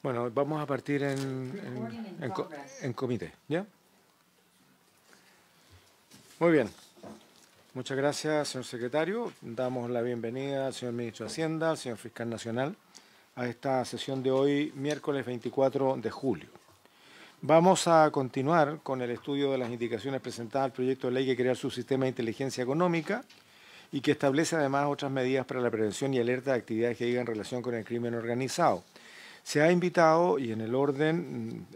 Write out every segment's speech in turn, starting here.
Bueno, vamos a partir en comité, ¿ya? Muy bien. Muchas gracias, señor secretario. Damos la bienvenida al señor ministro de Hacienda, al señor fiscal nacional, a esta sesión de hoy, miércoles 24 de julio. Vamos a continuar con el estudio de las indicaciones presentadas al proyecto de ley que crea el subsistema de inteligencia económica y que establece además otras medidas para la prevención y alerta de actividades que digan relación con el crimen organizado. Se ha invitado, y en el orden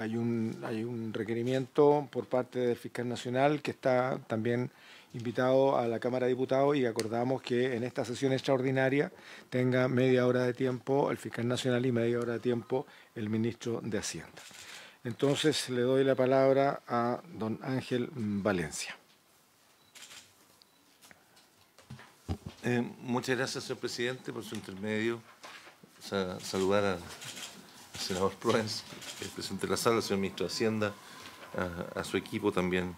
hay un requerimiento por parte del fiscal nacional que está también invitado a la Cámara de Diputados, y acordamos que en esta sesión extraordinaria tenga media hora de tiempo el fiscal nacional y media hora de tiempo el ministro de Hacienda. Entonces le doy la palabra a don Ángel Valencia. Muchas gracias, señor presidente, por su intermedio. Saludar al senador Proens, el presidente de la sala, al señor ministro de Hacienda, a su equipo también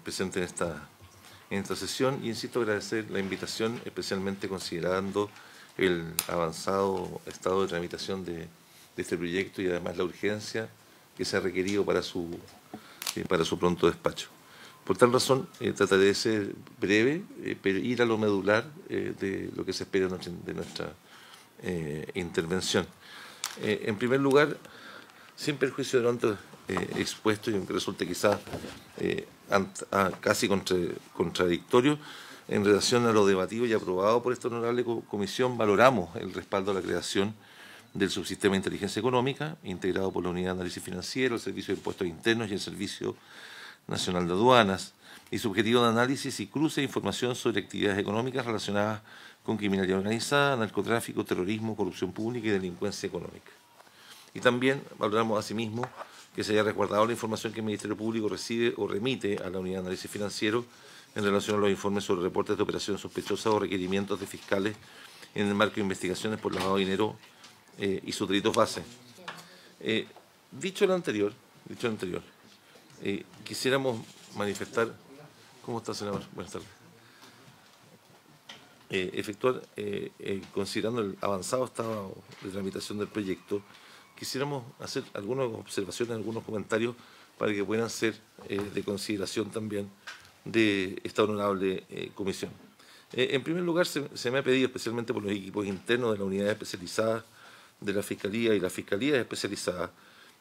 presente en esta sesión. Y insisto, agradecer la invitación, especialmente considerando el avanzado estado de tramitación de este proyecto y además la urgencia que se ha requerido para su pronto despacho. Por tal razón, trataré de ser breve, pero ir a lo medular de lo que se espera de nuestra intervención. En primer lugar, sin perjuicio de lo antes expuesto, y aunque resulte quizás casi contradictorio, en relación a lo debatido y aprobado por esta honorable comisión, valoramos el respaldo a la creación del subsistema de inteligencia económica, integrado por la Unidad de Análisis Financiero, el Servicio de Impuestos Internos y el Servicio Nacional de Aduanas, y su objetivo de análisis y cruce de información sobre actividades económicas relacionadas con criminalidad organizada, narcotráfico, terrorismo, corrupción pública y delincuencia económica. Y también valoramos asimismo que se haya resguardado la información que el Ministerio Público recibe o remite a la Unidad de Análisis Financiero en relación a los informes sobre reportes de operaciones sospechosas o requerimientos de fiscales en el marco de investigaciones por lavado de dinero y sus delitos base. Dicho lo anterior, quisiéramos manifestar. ¿Cómo está, senador? Buenas tardes. Considerando el avanzado estado de tramitación del proyecto, quisiéramos hacer algunas observaciones, algunos comentarios para que puedan ser de consideración también de esta honorable comisión. En primer lugar, se me ha pedido, especialmente por los equipos internos de la unidad especializada de la Fiscalía y las Fiscalías especializadas,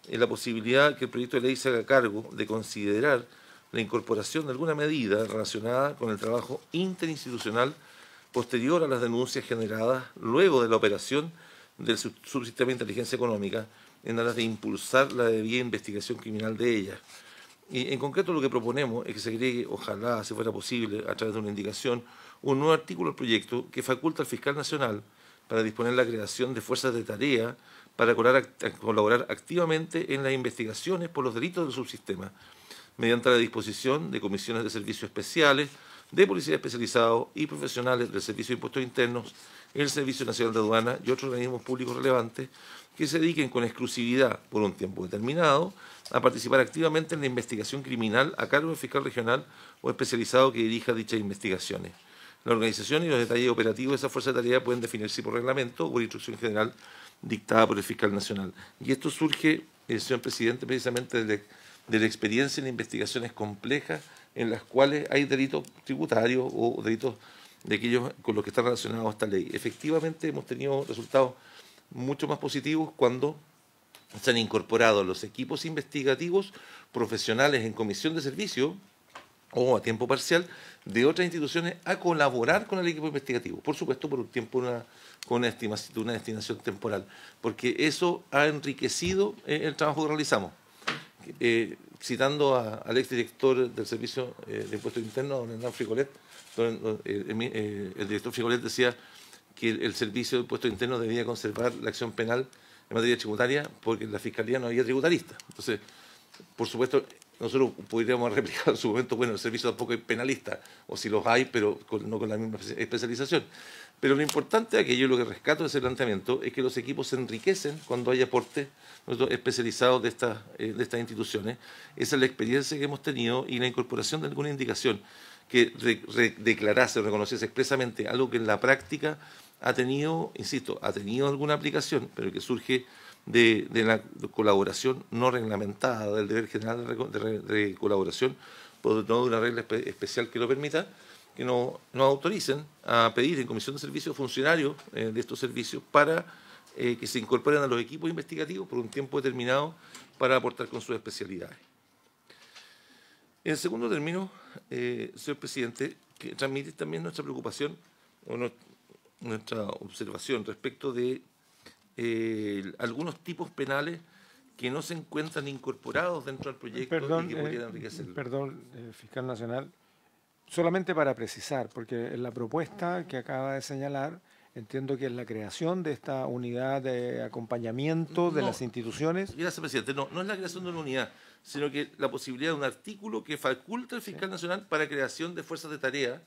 la posibilidad que el proyecto de ley se haga cargo de considerar la incorporación de alguna medida relacionada con el trabajo interinstitucional posterior a las denuncias generadas luego de la operación del subsistema de inteligencia económica en aras de impulsar la debida investigación criminal de ellas. Y en concreto lo que proponemos es que se agregue, ojalá, si fuera posible, a través de una indicación, un nuevo artículo al proyecto que faculta al fiscal nacional para disponer la creación de fuerzas de tarea para colaborar activamente en las investigaciones por los delitos del subsistema, mediante la disposición de comisiones de servicios especiales, de policía especializados y profesionales del Servicio de Impuestos Internos, el Servicio Nacional de Aduana y otros organismos públicos relevantes que se dediquen con exclusividad por un tiempo determinado a participar activamente en la investigación criminal a cargo del fiscal regional o especializado que dirija dichas investigaciones. La organización y los detalles operativos de esa fuerza de tarea pueden definirse por reglamento o por instrucción general dictada por el fiscal nacional. Y esto surge, señor presidente, precisamente de la experiencia en investigaciones complejas en las cuales hay delitos tributarios o delitos de aquellos con los que está relacionada esta ley. Efectivamente, hemos tenido resultados mucho más positivos cuando se han incorporado los equipos investigativos profesionales en comisión de servicio o a tiempo parcial de otras instituciones a colaborar con el equipo investigativo. Por supuesto, por un tiempo con una destinación temporal, porque eso ha enriquecido el trabajo que realizamos. Citando al exdirector del Servicio de Impuestos Internos, don Hernán Frigolet, el director Frigolet decía que el Servicio de Impuestos Internos debía conservar la acción penal en materia tributaria porque en la Fiscalía no había tributaristas. Entonces, por supuesto, nosotros podríamos replicar en su momento, bueno, el servicio tampoco es penalista, o si los hay, pero no con la misma especialización. Pero lo importante de aquello, lo que rescato de ese planteamiento, es que los equipos se enriquecen cuando hay aportes especializados de estas instituciones. Esa es la experiencia que hemos tenido y la incorporación de alguna indicación que declarase o reconociese expresamente algo que en la práctica ha tenido, insisto, ha tenido alguna aplicación, pero que surge de la colaboración no reglamentada, del deber general de colaboración, por no de una regla especial que lo permita, que nos autoricen a pedir en comisión de servicios funcionarios de estos servicios para que se incorporen a los equipos investigativos por un tiempo determinado para aportar con sus especialidades. En segundo término, señor presidente, que transmitir también nuestra preocupación o nuestra observación respecto de algunos tipos penales que no se encuentran incorporados dentro del proyecto y que podrían enriquecerlo. Perdón, fiscal nacional, solamente para precisar, porque en la propuesta que acaba de señalar, entiendo que es la creación de esta unidad de acompañamiento de las instituciones. Gracias, presidente. No es la creación de una unidad, sino que la posibilidad de un artículo que faculta al fiscal nacional para creación de fuerzas de tarea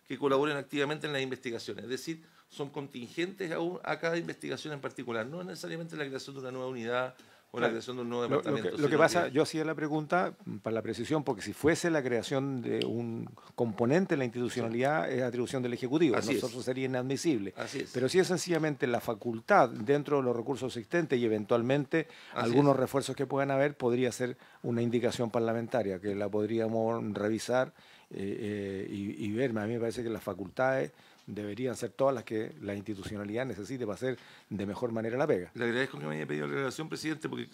que colaboren activamente en las investigaciones. Es decir, son contingentes a cada investigación en particular. No es necesariamente la creación de una nueva unidad o la creación de un nuevo departamento. Lo que pasa, yo hacía la pregunta para la precisión, porque si fuese la creación de un componente en la institucionalidad, es atribución del Ejecutivo. Nosotros sería inadmisible. Pero si es sencillamente la facultad dentro de los recursos existentes y eventualmente algunos refuerzos que puedan haber, podría ser una indicación parlamentaria, que la podríamos revisar y ver. A mí me parece que las facultades deberían ser todas las que la institucionalidad necesite para hacer de mejor manera la pega. Le agradezco que me haya pedido la relación, presidente, porque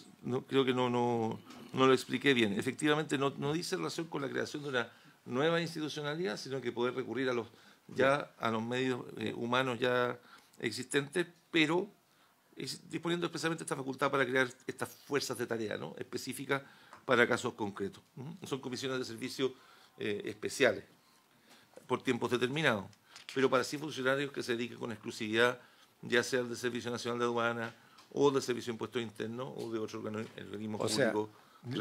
creo que no lo expliqué bien. Efectivamente, no dice relación con la creación de una nueva institucionalidad, sino que poder recurrir a los medios humanos ya existentes, pero disponiendo expresamente esta facultad para crear estas fuerzas de tarea, ¿no?, específicas para casos concretos. Son comisiones de servicio especiales, por tiempos determinados, pero para sí funcionarios que se dediquen con exclusividad, ya sea del Servicio Nacional de Aduana o del Servicio de Impuestos Internos o de otro organismo público.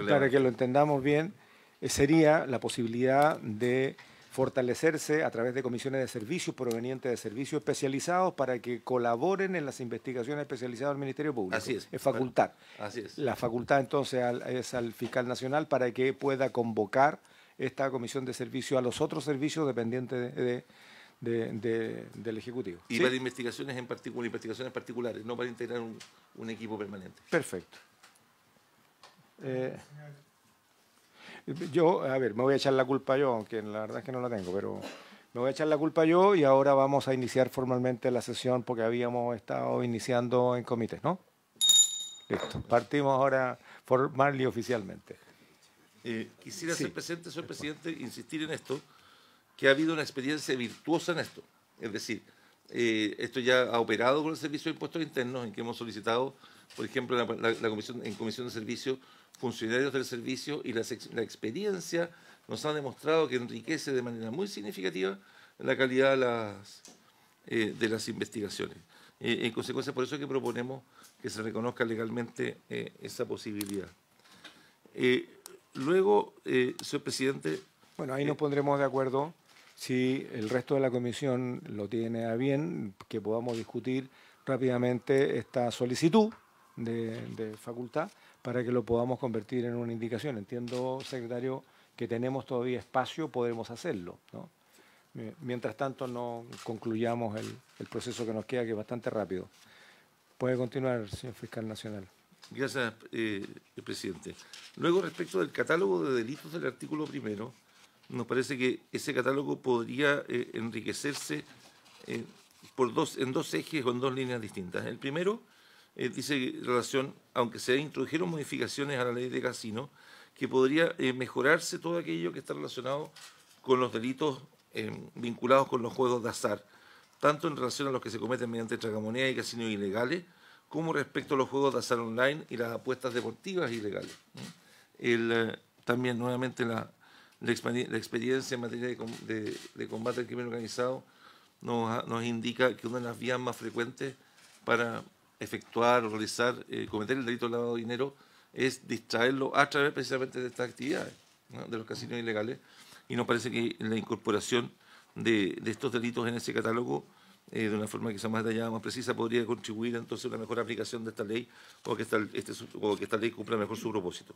Para que lo entendamos bien, sería la posibilidad de fortalecerse a través de comisiones de servicios provenientes de servicios especializados para que colaboren en las investigaciones especializadas del Ministerio Público. Así es. Es facultad. Así es. La facultad entonces es al fiscal nacional para que pueda convocar esta comisión de servicio a los otros servicios dependientes del Ejecutivo. Y para investigaciones particulares, no para integrar un equipo permanente. Perfecto. Yo, a ver, me voy a echar la culpa yo, aunque la verdad es que no la tengo, pero me voy a echar la culpa yo y ahora vamos a iniciar formalmente la sesión porque habíamos estado iniciando en comités, ¿no? Listo. Partimos ahora formal y oficialmente. Quisiera ser presente, señor presidente, insistir en esto, que ha habido una experiencia virtuosa en esto. Es decir, esto ya ha operado con el Servicio de Impuestos Internos, en que hemos solicitado, por ejemplo, en comisión de servicio, funcionarios del servicio, y la experiencia nos ha demostrado que enriquece de manera muy significativa la calidad de las investigaciones. En consecuencia, por eso es que proponemos que se reconozca legalmente esa posibilidad. Luego, señor presidente... Bueno, ahí nos pondremos de acuerdo si el resto de la comisión lo tiene a bien, que podamos discutir rápidamente esta solicitud de facultad para que lo podamos convertir en una indicación. Entiendo, secretario, que tenemos todavía espacio, podemos hacerlo, ¿no? Mientras tanto, no concluyamos el proceso que nos queda, que es bastante rápido. Puede continuar, señor fiscal nacional. Gracias, presidente. Luego, respecto del catálogo de delitos del artículo primero, nos parece que ese catálogo podría enriquecerse en dos ejes o en dos líneas distintas. El primero dice relación, aunque se introdujeron modificaciones a la ley de casino, que podría mejorarse todo aquello que está relacionado con los delitos vinculados con los juegos de azar, tanto en relación a los que se cometen mediante tragamonedas y casinos ilegales, como respecto a los juegos de azar online y las apuestas deportivas ilegales. También, nuevamente, la experiencia en materia de combate al crimen organizado nos indica que una de las vías más frecuentes para efectuar o realizar, cometer el delito de lavado de dinero es distraerlo a través precisamente de estas actividades, ¿no?, de los casinos ilegales, y nos parece que la incorporación de estos delitos en ese catálogo de una forma quizá más detallada, más precisa, podría contribuir entonces a una mejor aplicación de esta ley o que esta ley cumpla mejor su propósito.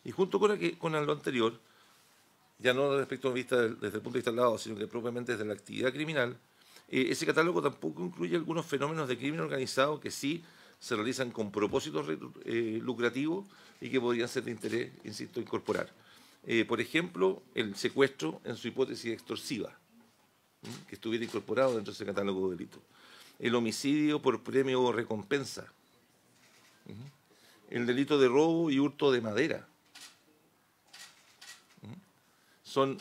Y junto con lo anterior, ya no respecto desde el punto de vista del lado, sino que propiamente desde la actividad criminal, ese catálogo tampoco incluye algunos fenómenos de crimen organizado que sí se realizan con propósitos lucrativos y que podrían ser de interés, insisto, incorporar. Por ejemplo, el secuestro en su hipótesis extorsiva, que estuviera incorporado dentro de ese catálogo de delitos. El homicidio por premio o recompensa. El delito de robo y hurto de madera. Son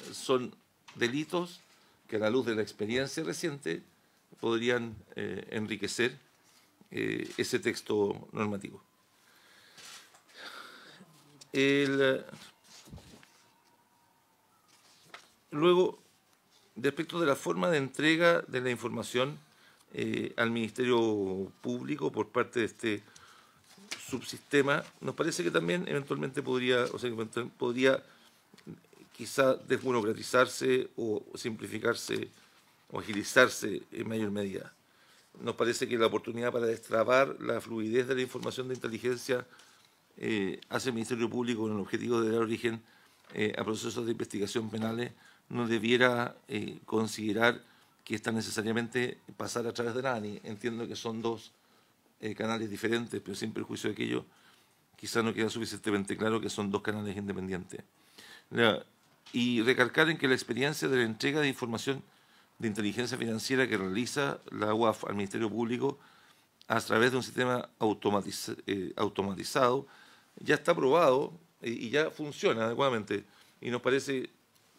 delitos que a la luz de la experiencia reciente podrían enriquecer ese texto normativo. Luego, respecto de la forma de entrega de la información al Ministerio Público por parte de este subsistema, nos parece que también eventualmente podría quizá desburocratizarse o simplificarse o agilizarse en mayor medida. Nos parece que la oportunidad para destrabar la fluidez de la información de inteligencia hacia el Ministerio Público con el objetivo de dar origen a procesos de investigación penales no debiera considerar que está necesariamente pasar a través de la ANI. Entiendo que son dos canales diferentes, pero sin perjuicio de aquello, quizá no queda suficientemente claro que son dos canales independientes. Y recalcar en que la experiencia de la entrega de información de inteligencia financiera que realiza la UAF al Ministerio Público a través de un sistema automatizado ya está probado y ya funciona adecuadamente. Y nos parece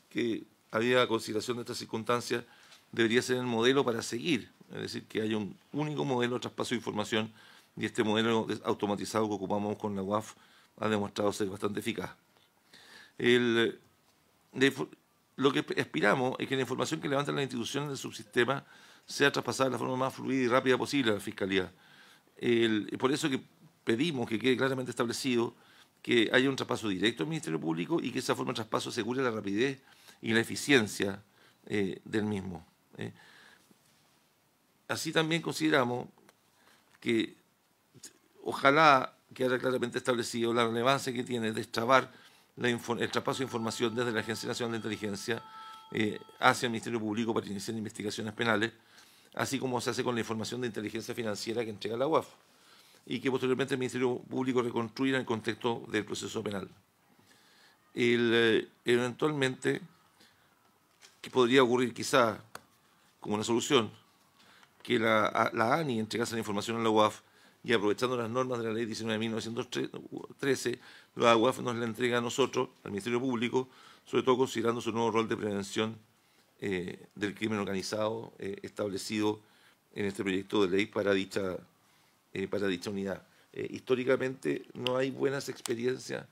que, habida consideración de estas circunstancias, debería ser el modelo para seguir, es decir, que haya un único modelo de traspaso de información y este modelo automatizado que ocupamos con la UAF ha demostrado ser bastante eficaz. Lo que aspiramos es que la información que levantan las instituciones del subsistema sea traspasada de la forma más fluida y rápida posible a la Fiscalía. Por eso que pedimos que quede claramente establecido que haya un traspaso directo al Ministerio Público y que esa forma de traspaso asegure la rapidez y la eficiencia del mismo. Así también consideramos que ojalá quede claramente establecido la relevancia que tiene destrabar el traspaso de información desde la Agencia Nacional de Inteligencia hacia el Ministerio Público para iniciar investigaciones penales, así como se hace con la información de inteligencia financiera que entrega la UAF y que posteriormente el Ministerio Público reconstruya en el contexto del proceso penal. Eventualmente, que podría ocurrir quizá como una solución, que la ANI entregase la información a la UAF y aprovechando las normas de la Ley 19.913, la UAF nos la entrega a nosotros, al Ministerio Público, sobre todo considerando su nuevo rol de prevención del crimen organizado establecido en este proyecto de ley para dicha unidad. Históricamente no hay buenas experiencias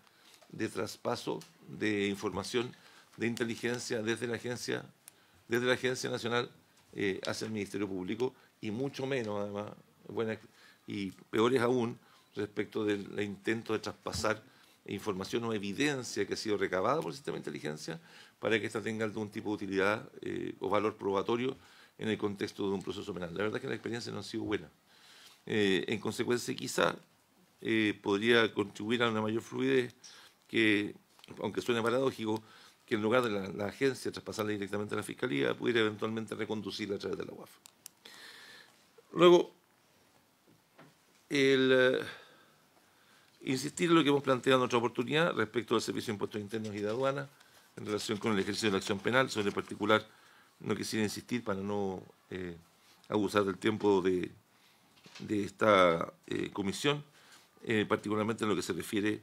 de traspaso de información de inteligencia desde la Agencia Nacional hacia el Ministerio Público y mucho menos, además, y peores aún respecto del intento de traspasar información o evidencia que ha sido recabada por el sistema de inteligencia para que ésta tenga algún tipo de utilidad o valor probatorio en el contexto de un proceso penal. La verdad es que la experiencia no ha sido buena. En consecuencia, quizá podría contribuir a una mayor fluidez que, aunque suene paradójico, que en lugar de la agencia traspasarla directamente a la Fiscalía, pudiera eventualmente reconducirla a través de la UAF. Luego, insistir en lo que hemos planteado en otra oportunidad respecto al Servicio de Impuestos Internos y de Aduanas en relación con el ejercicio de la acción penal. Sobre particular, no quisiera insistir para no abusar del tiempo de esta comisión, particularmente en lo que se refiere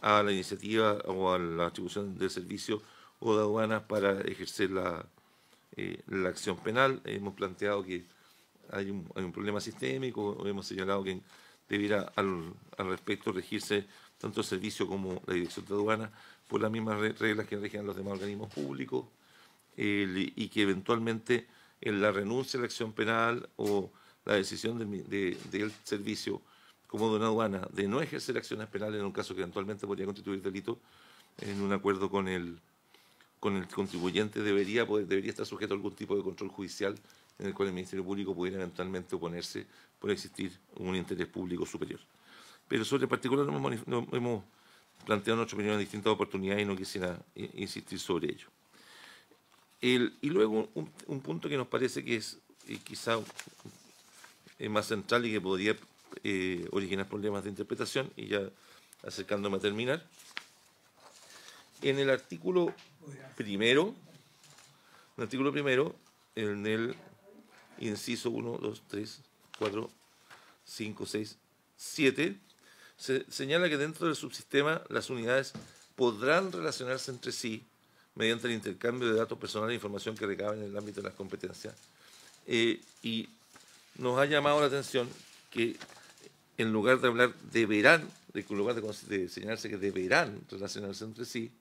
a la iniciativa o a la atribución del servicio o de aduanas para ejercer la acción penal. Hemos planteado que hay un problema sistémico, hemos señalado que debiera al respecto regirse tanto el servicio como la dirección de aduanas por las mismas reglas que rigen los demás organismos públicos y que eventualmente en la renuncia a la acción penal o la decisión del servicio como de una aduana de no ejercer acciones penales en un caso que eventualmente podría constituir delito, en un acuerdo con el contribuyente debería estar sujeto a algún tipo de control judicial en el cual el Ministerio Público pudiera eventualmente oponerse por existir un interés público superior. Pero sobre el particular hemos planteado nuestra opinión en distintas oportunidades y no quisiera insistir sobre ello. Y luego un punto que nos parece que es quizá más central y que podría originar problemas de interpretación. Y ya acercándome a terminar, en el artículo primero, en el inciso 1, 2, 3, 4, 5, 6, 7, se señala que dentro del subsistema las unidades podrán relacionarse entre sí mediante el intercambio de datos personales e información que recaben en el ámbito de las competencias. Y nos ha llamado la atención que en lugar de hablar deberán, en lugar de señalarse que deberán relacionarse entre sí,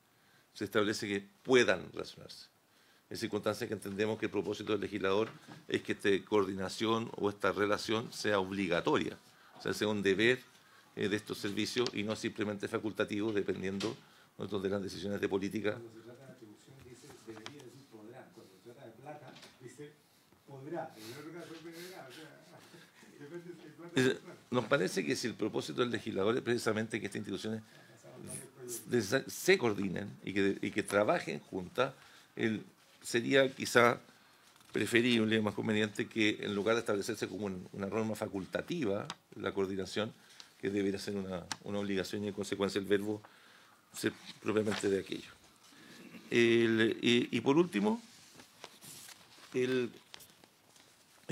se establece que puedan relacionarse. En circunstancias que entendemos que el propósito del legislador es que esta coordinación o esta relación sea obligatoria, o sea, sea un deber de estos servicios y no simplemente facultativo, dependiendo de las decisiones de política. Cuando se trata de atribución dice debería decir podrá, cuando se trata de plata dice podrá, en el otro caso deberá, o sea, depende de plata de plata. Nos parece que si el propósito del legislador es precisamente que estas instituciones se coordinen y que trabajen juntas, sería quizá preferible, más conveniente, que en lugar de establecerse como una norma facultativa, la coordinación, que debería ser una obligación y en consecuencia el verbo ser propiamente de aquello. Y por último, el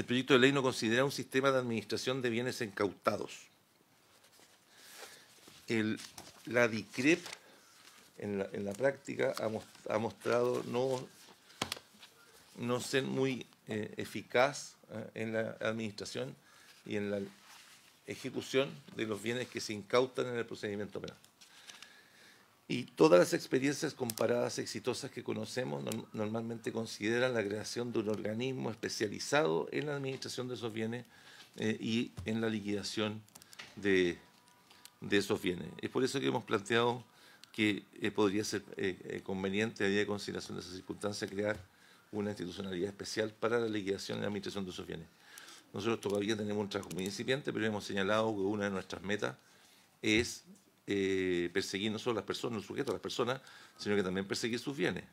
proyecto de ley no considera un sistema de administración de bienes incautados. La DICREP en la práctica ha mostrado no ser muy eficaz en la administración y en la ejecución de los bienes que se incautan en el procedimiento penal. Y todas las experiencias comparadas exitosas que conocemos normalmente consideran la creación de un organismo especializado en la administración de esos bienes y en la liquidación de esos bienes. Es por eso que hemos planteado que podría ser conveniente, a día de consideración de esas circunstancias, crear una institucionalidad especial para la liquidación y la administración de esos bienes. Nosotros todavía tenemos un trabajo muy incipiente, pero hemos señalado que una de nuestras metas es perseguir no solo a las personas, los sujetos, a las personas, sino que también perseguir sus bienes.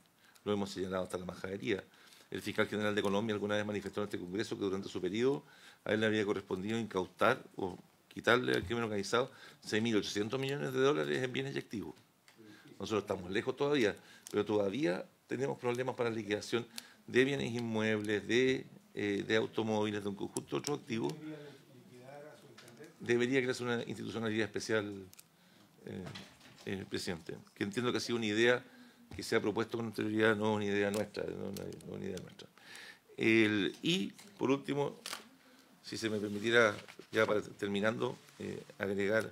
Lo hemos señalado hasta la majadería. El fiscal general de Colombia alguna vez manifestó en este Congreso que durante su periodo a él le había correspondido incautar o quitarle al crimen organizado 6.800 millones de dólares en bienes y activos. Nosotros estamos lejos todavía, pero todavía tenemos problemas para la liquidación de bienes inmuebles, de automóviles, de un conjunto de otros activos. Debería crearse una institucionalidad especial, presidente, que entiendo que ha sido una idea que se ha propuesto con anterioridad, no una idea nuestra, y, por último, si se me permitiera, ya para terminando, agregar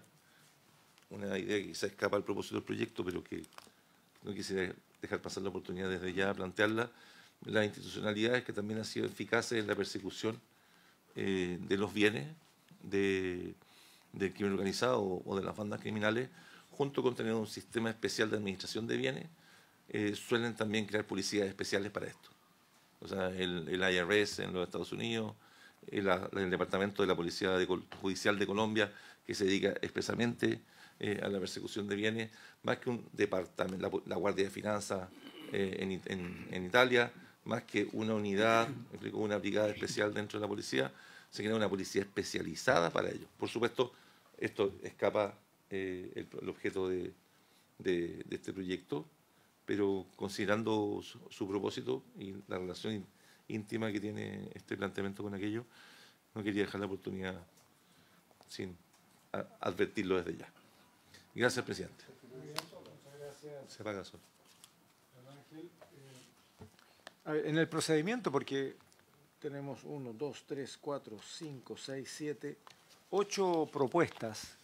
una idea que quizá escapa al propósito del proyecto, pero que no quisiera dejar pasar la oportunidad desde ya de plantearla. Las institucionalidades que también han sido eficaces en la persecución de los bienes del crimen organizado o de las bandas criminales, junto con tener un sistema especial de administración de bienes, suelen también crear policías especiales para esto. O sea, el IRS en los Estados Unidos, el Departamento de la Policía Judicial de Colombia, que se dedica expresamente a la persecución de bienes, más que un departamento, la Guardia de Finanzas en Italia, más que una unidad, una brigada especial dentro de la policía, se crea una policía especializada para ello. Por supuesto, esto escapa el objeto de este proyecto, pero considerando su propósito y la relación íntima que tiene este planteamiento con aquello, no quería dejar la oportunidad sin advertirlo desde ya. Gracias, presidente. Se apaga el sol. En el procedimiento, porque tenemos 1, 2, 3, 4, 5, 6, 7, 8 propuestas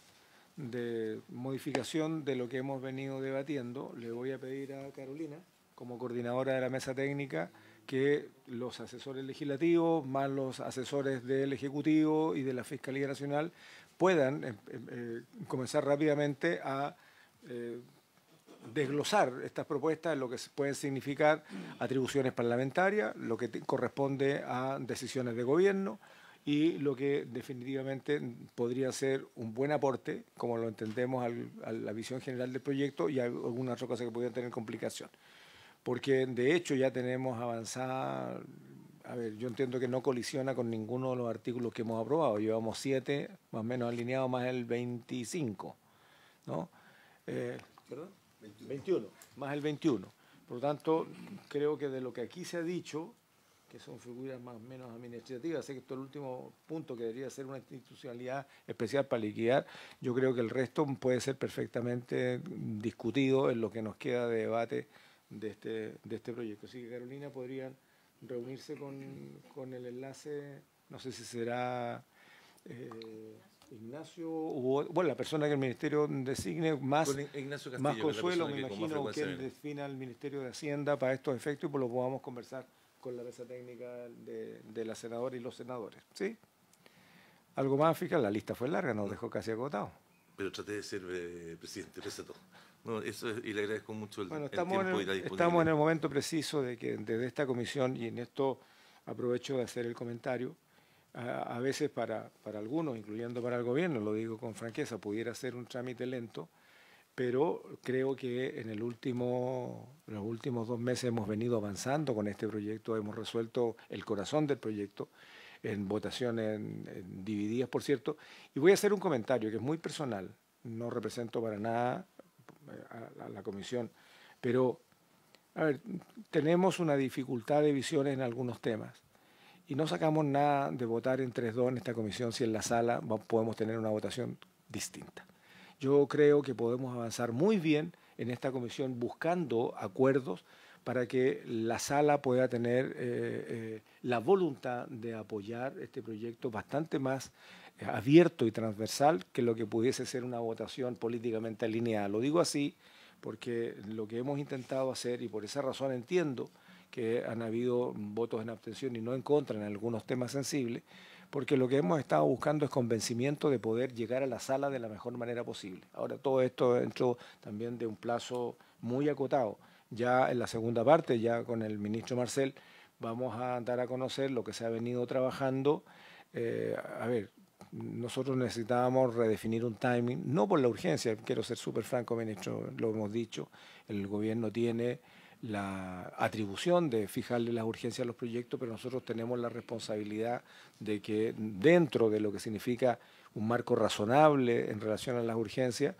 de modificación de lo que hemos venido debatiendo. Le voy a pedir a Carolina, como coordinadora de la mesa técnica, que los asesores legislativos, más los asesores del Ejecutivo y de la Fiscalía Nacional, puedan comenzar rápidamente a desglosar estas propuestas, lo que pueden significar atribuciones parlamentarias, lo que corresponde a decisiones de gobierno y lo que definitivamente podría ser un buen aporte, como lo entendemos, a la visión general del proyecto y a algunas otras cosas que podrían tener complicación. Porque de hecho ya tenemos avanzada a ver, yo entiendo que no colisiona con ninguno de los artículos que hemos aprobado. Llevamos 7, más o menos alineados, más el 25, ¿no? ¿Perdón? 21, más el 21. Por lo tanto, creo que de lo que aquí se ha dicho, que son figuras más o menos administrativas, sé que esto es el último punto que debería ser una institucionalidad especial para liquidar, yo creo que el resto puede ser perfectamente discutido en lo que nos queda de debate de este proyecto. Así que, Carolina, podrían reunirse con el enlace, no sé si será Ignacio, bueno, la persona que el Ministerio designe, más Ignacio Castillo, más Consuelo, me que con más imagino, frecuencia que él viene. defina el Ministerio de Hacienda para estos efectos y pues lo podamos conversar con la mesa técnica de la senadora y los senadores. ¿Sí? ¿Algo más, fiscal? La lista fue larga, nos dejó casi agotado. Pero traté de ser presidente, pese a todo. No, eso es, y le agradezco mucho Bueno, el tiempo y la disponibilidad. estamos en el momento preciso de que desde esta comisión, y en esto aprovecho de hacer el comentario, a veces para algunos, incluyendo para el gobierno, lo digo con franqueza, pudiera ser un trámite lento, pero creo que en los últimos 2 meses hemos venido avanzando con este proyecto, hemos resuelto el corazón del proyecto en votaciones divididas, por cierto, y voy a hacer un comentario que es muy personal, no represento para nada a la comisión, pero a ver, tenemos una dificultad de visiones en algunos temas y no sacamos nada de votar en 3-2 en esta comisión si en la sala podemos tener una votación distinta. Yo creo que podemos avanzar muy bien en esta comisión buscando acuerdos para que la sala pueda tener la voluntad de apoyar este proyecto bastante más abierto y transversal que lo que pudiese ser una votación políticamente alineada. Lo digo así porque lo que hemos intentado hacer, y por esa razón entiendo que han habido votos en abstención y no en contra en algunos temas sensibles, porque lo que hemos estado buscando es convencimiento de poder llegar a la sala de la mejor manera posible. Ahora, todo esto dentro también de un plazo muy acotado. Ya en la segunda parte, ya con el ministro Marcel, vamos a dar a conocer lo que se ha venido trabajando. A ver, nosotros necesitábamos redefinir un timing, no por la urgencia, quiero ser súper franco, ministro, lo hemos dicho, el gobierno tiene la atribución de fijarle las urgencias a los proyectos, pero nosotros tenemos la responsabilidad de que dentro de lo que significa un marco razonable en relación a las urgencias,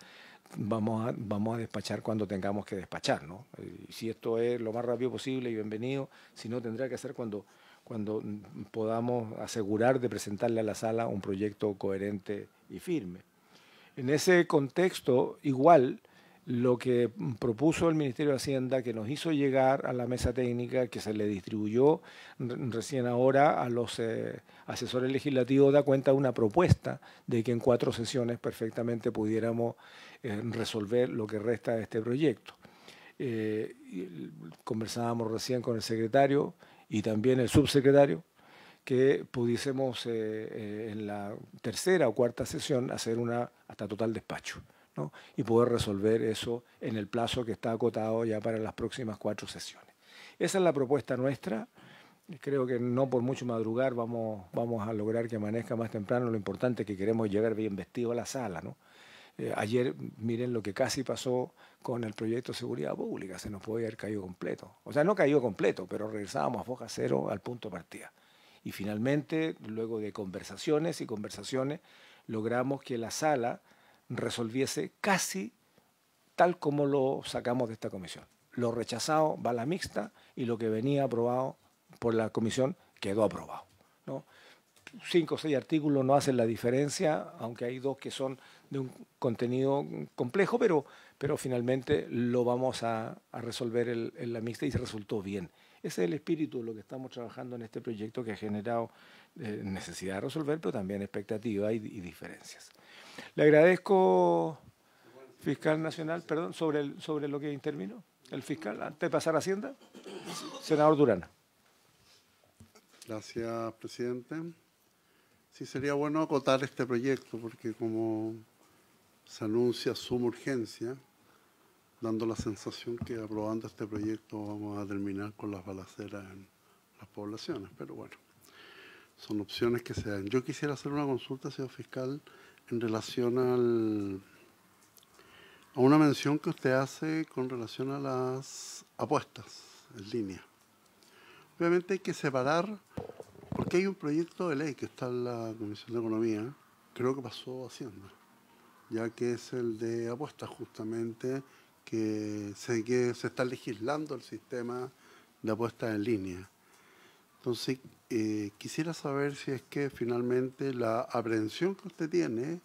vamos a despachar cuando tengamos que despachar, ¿no? Y si esto es lo más rápido posible y bienvenido, si no tendrá que hacer cuando podamos asegurar de presentarle a la sala un proyecto coherente y firme. En ese contexto, igual, lo que propuso el Ministerio de Hacienda, que nos hizo llegar a la mesa técnica, que se le distribuyó recién ahora a los asesores legislativos, da cuenta de una propuesta de que en 4 sesiones perfectamente pudiéramos resolver lo que resta de este proyecto. Conversábamos recién con el secretario y también el subsecretario, que pudiésemos en la tercera o cuarta sesión hacer una hasta total despacho, ¿no? Y poder resolver eso en el plazo que está acotado ya para las próximas 4 sesiones. Esa es la propuesta nuestra. Creo que no por mucho madrugar vamos a lograr que amanezca más temprano. Lo importante es que queremos llegar bien vestido a la sala, ¿no? Ayer, miren lo que casi pasó con el proyecto de seguridad pública, se nos podía haber caído completo. O sea, no cayó completo, pero regresábamos a foja cero al punto de partida. Y finalmente, luego de conversaciones y conversaciones, logramos que la sala resolviese casi tal como lo sacamos de esta comisión. Lo rechazado va a la mixta y lo que venía aprobado por la comisión quedó aprobado, ¿no? 5 o 6 artículos no hacen la diferencia, aunque hay 2 que son de un contenido complejo, pero finalmente lo vamos a resolver en la mixta y se resultó bien. Ese es el espíritu de lo que estamos trabajando en este proyecto, que ha generado necesidad de resolver, pero también expectativas y diferencias. Le agradezco, fiscal nacional, perdón, sobre lo que intervino el fiscal, antes de pasar a Hacienda, senador Durana. Gracias, presidente. Sí, sería bueno acotar este proyecto porque como se anuncia suma urgencia, dando la sensación que aprobando este proyecto vamos a terminar con las balaceras en las poblaciones, pero bueno, son opciones que se dan. Yo quisiera hacer una consulta, señor fiscal, en relación a una mención que usted hace con relación a las apuestas en línea. Obviamente hay que separar porque hay un proyecto de ley que está en la Comisión de Economía, creo que pasó a Hacienda, ya que es el de apuestas justamente, que se está legislando el sistema de apuestas en línea. Entonces, quisiera saber si es que finalmente la aprehensión que usted tiene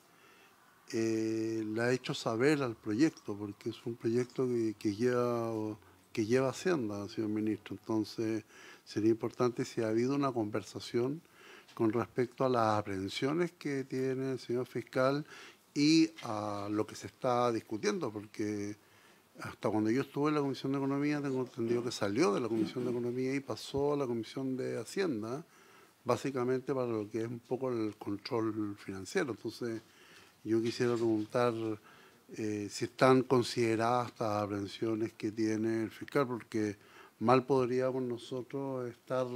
la ha hecho saber al proyecto, porque es un proyecto que lleva Hacienda, señor ministro. Entonces, sería importante si ha habido una conversación con respecto a las aprehensiones que tiene el señor fiscal y a lo que se está discutiendo, porque hasta cuando yo estuve en la Comisión de Economía, tengo entendido que salió de la Comisión de Economía y pasó a la Comisión de Hacienda, básicamente para lo que es un poco el control financiero. Entonces, yo quisiera preguntar si están consideradas estas aprehensiones que tiene el fiscal, porque mal podríamos nosotros estar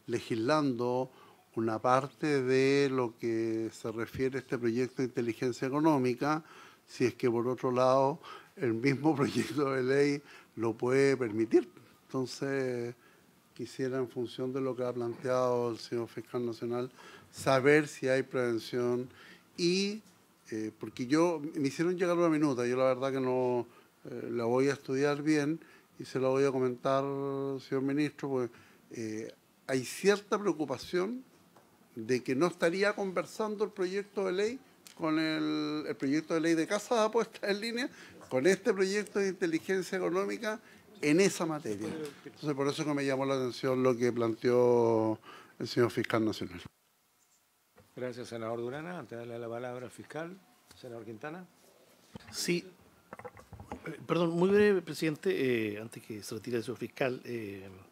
legislando una parte de lo que se refiere a este proyecto de inteligencia económica, si es que por otro lado el mismo proyecto de ley lo puede permitir. Entonces, quisiera, en función de lo que ha planteado el señor fiscal nacional, saber si hay prevención y, porque me hicieron llegar una minuta, yo la verdad que no la voy a estudiar bien y se la voy a comentar, señor ministro, pues hay cierta preocupación de que no estaría conversando el proyecto de ley con el proyecto de ley de casa de apuestas en línea, con este proyecto de inteligencia económica en esa materia. Entonces, por eso que me llamó la atención lo que planteó el señor fiscal nacional. Gracias, senador Durana. Antes de darle la palabra al fiscal, senador Quintana. Sí, perdón, muy breve, presidente, antes que se retire el señor fiscal,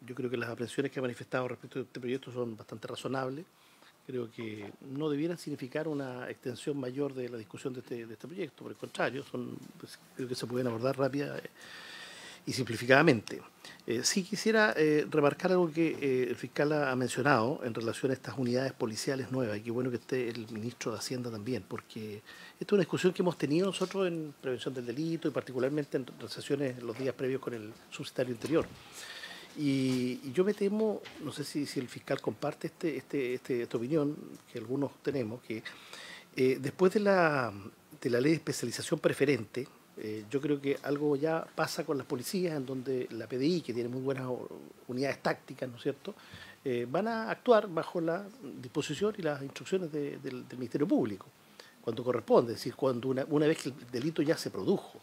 yo creo que las aprehensiones que ha manifestado respecto a este proyecto son bastante razonables. Creo que no debieran significar una extensión mayor de la discusión de este proyecto, por el contrario, pues, creo que se pueden abordar rápida y simplificadamente. Sí quisiera remarcar algo que el fiscal ha mencionado en relación a estas unidades policiales nuevas, y qué bueno que esté el ministro de Hacienda también, porque esta es una discusión que hemos tenido nosotros en prevención del delito y particularmente en sesiones los días previos con el subsecretario Interior. Y yo me temo, no sé si el fiscal comparte esta opinión que algunos tenemos, que después de la ley de especialización preferente, yo creo que algo ya pasa con las policías, en donde la PDI, que tiene muy buenas unidades tácticas, ¿no es cierto?, van a actuar bajo la disposición y las instrucciones del Ministerio Público, cuando corresponde, es decir, cuando una vez que el delito ya se produjo.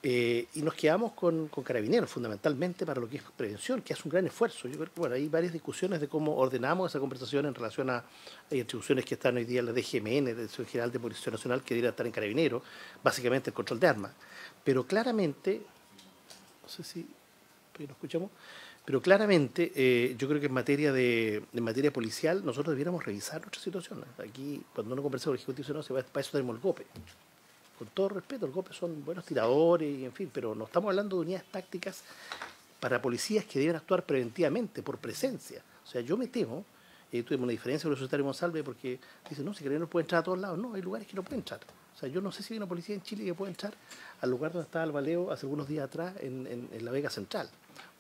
Y nos quedamos con Carabineros, fundamentalmente para lo que es prevención, que hace un gran esfuerzo. Yo creo que hay varias discusiones de cómo ordenamos esa conversación en relación a hay atribuciones que están hoy día en la DGMN, Dirección General de Policía Nacional, que debería estar en Carabineros, básicamente el control de armas. Pero claramente, no sé si lo escuchamos, pero claramente yo creo que en materia policial nosotros debiéramos revisar nuestra situación. Aquí, cuando uno conversa con el Ejecutivo, para eso tenemos el GOPE. Con todo respeto, los GOPE son buenos tiradores, en fin, pero no estamos hablando de unidades tácticas para policías que deben actuar preventivamente, por presencia. O sea, yo me temo, tuvimos una diferencia con el secretario Monsalve, porque dice, no, si Carabineros puede entrar a todos lados. No, hay lugares que no pueden entrar. O sea, yo no sé si hay una policía en Chile que puede entrar al lugar donde estaba el baleo hace algunos días atrás, en la Vega Central,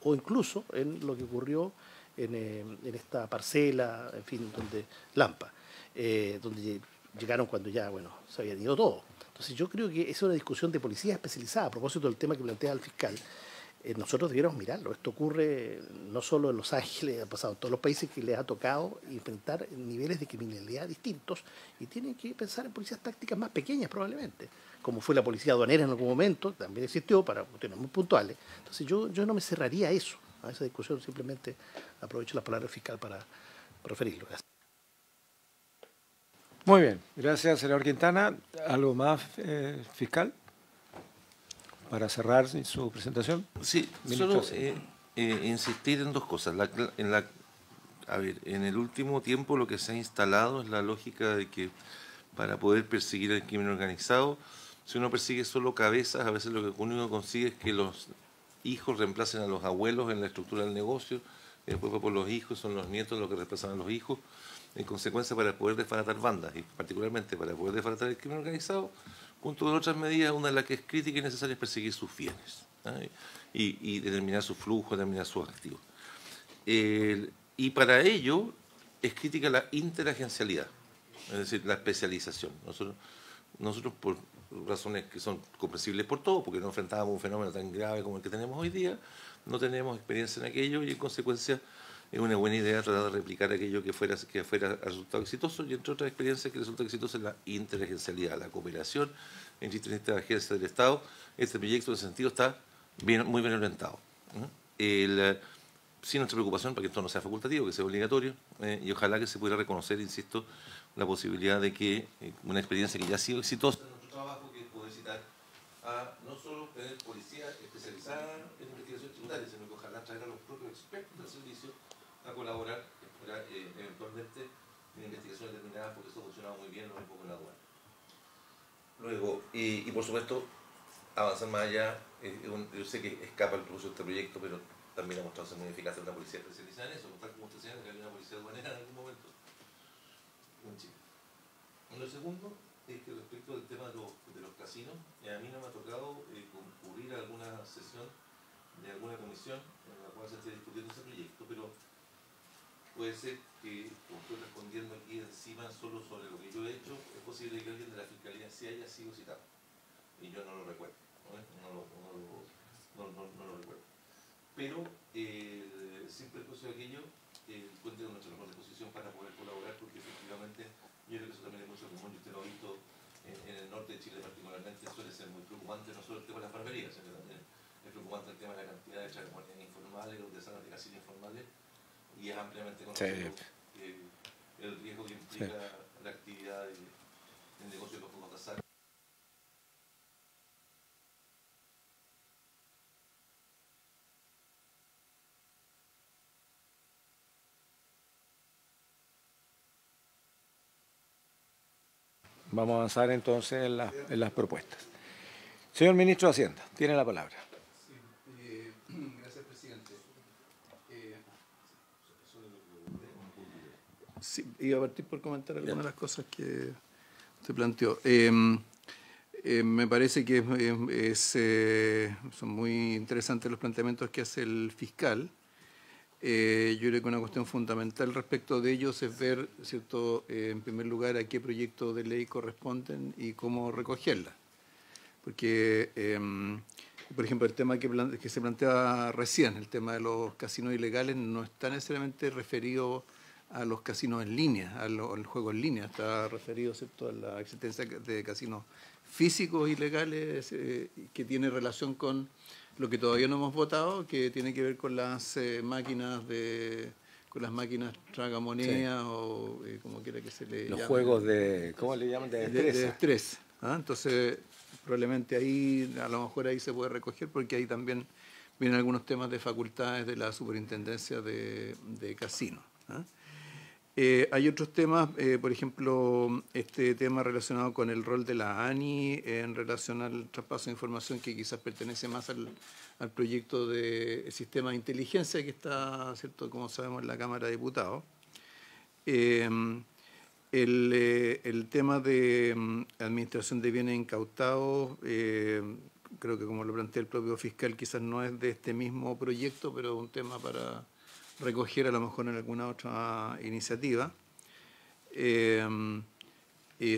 o incluso en lo que ocurrió en esta parcela, en fin, donde Lampa, donde llegaron cuando ya, se había ido todo. Entonces yo creo que es una discusión de policía especializada. A propósito del tema que plantea el fiscal, nosotros debiéramos mirarlo. Esto ocurre no solo en Los Ángeles, ha pasado en todos los países que les ha tocado enfrentar niveles de criminalidad distintos y tienen que pensar en policías tácticas más pequeñas probablemente, como fue la policía aduanera en algún momento, también existió para cuestiones muy puntuales. Entonces yo no me cerraría a esa discusión, simplemente aprovecho la palabra del fiscal para referirlo. Gracias. Muy bien, gracias, senador Quintana. ¿Algo más, fiscal, para cerrar su presentación? Sí, solo insistir en dos cosas. En el último tiempo lo que se ha instalado es la lógica de que para poder perseguir el crimen organizado, si uno persigue solo cabezas, a veces lo que uno consigue es que los hijos reemplacen a los abuelos en la estructura del negocio, y después por los hijos son los nietos los que reemplazan a los hijos. En consecuencia, para poder desbaratar bandas y particularmente para poder desbaratar el crimen organizado, junto con otras medidas, una de las que es crítica y necesaria es perseguir sus bienes, ¿eh? y determinar su flujo, determinar sus activos. Y para ello es crítica la interagencialidad, es decir, la especialización. Nosotros por razones que son comprensibles por todos, porque no enfrentábamos un fenómeno tan grave como el que tenemos hoy día, no tenemos experiencia en aquello y en consecuencia es una buena idea tratar de replicar aquello que fuera resultado exitoso, y entre otras experiencias que resulta exitoso es la interagencialidad, la cooperación entre distintas agencias del Estado. Este proyecto en ese sentido está muy bien orientado. Sin nuestra preocupación para que esto no sea facultativo, que sea obligatorio, y ojalá que se pudiera reconocer, insisto, la posibilidad de que una experiencia que ya ha sido exitosa en nuestro trabajo, que es poder citar a no solo tener policía especializada en investigación tributaria, sino que ojalá traer a los propios expertos del servicio a colaborar eventualmente en investigaciones determinadas, porque esto ha funcionado muy bien, lo mismo con la aduana. Luego, y por supuesto, avanzar más allá, yo sé que escapa el propósito de este proyecto, pero también ha mostrado ser muy eficaz una policía especializada en eso, tal como usted señala que hay una policía aduanera en algún momento en Chile. Lo segundo es que respecto del tema de los casinos, a mí no me ha tocado concurrir a alguna sesión de alguna comisión en la cual se esté discutiendo ese proyecto, pero puede ser que, como estoy respondiendo aquí encima solo sobre lo que yo he hecho, es posible que alguien de la Fiscalía sí haya sido citado, y yo no lo recuerdo, no lo recuerdo. Pero siempre es aquello, cuente con nuestra mejor disposición para poder colaborar, porque efectivamente yo creo que eso también es mucho común, y usted lo ha visto en el norte de Chile particularmente, suele ser muy preocupante no solo el tema de las barberías, sino que también es preocupante el tema de la cantidad de tragamonedas informales o de salas de casinos informales, y es ampliamente conocido el riesgo que implica la actividad del negocio de los juegos de azar. Vamos a avanzar entonces en las propuestas. Señor Ministro de Hacienda, tiene la palabra. Gracias, presidente. Sí, iba a partir por comentar algunas de las cosas que usted planteó. Me parece que son muy interesantes los planteamientos que hace el fiscal. Yo creo que una cuestión fundamental respecto de ellos es ver, ¿cierto?, en primer lugar, a qué proyectos de ley corresponden y cómo recogerlas. Porque, por ejemplo, el tema que se planteaba recién, el tema de los casinos ilegales, no está necesariamente referido a los casinos en línea, al juego en línea, está referido, ¿cierto?, a la existencia de casinos físicos ilegales que tiene relación con lo que todavía no hemos votado, que tiene que ver con las máquinas tragamonedas, o como quiera que se le llame. Los juegos de, ¿cómo le llaman? De destreza. De destreza, ¿ah? Entonces, probablemente ahí, a lo mejor ahí se puede recoger, porque ahí también vienen algunos temas de facultades de la superintendencia de casinos, ¿ah? Hay otros temas, por ejemplo, este tema relacionado con el rol de la ANI en relación al traspaso de información, que quizás pertenece más al proyecto de sistema de inteligencia que está, ¿cierto?, como sabemos, en la Cámara de Diputados. El tema de administración de bienes incautados, creo que como lo plantea el propio fiscal, quizás no es de este mismo proyecto, pero es un tema para recoger a lo mejor en alguna otra iniciativa,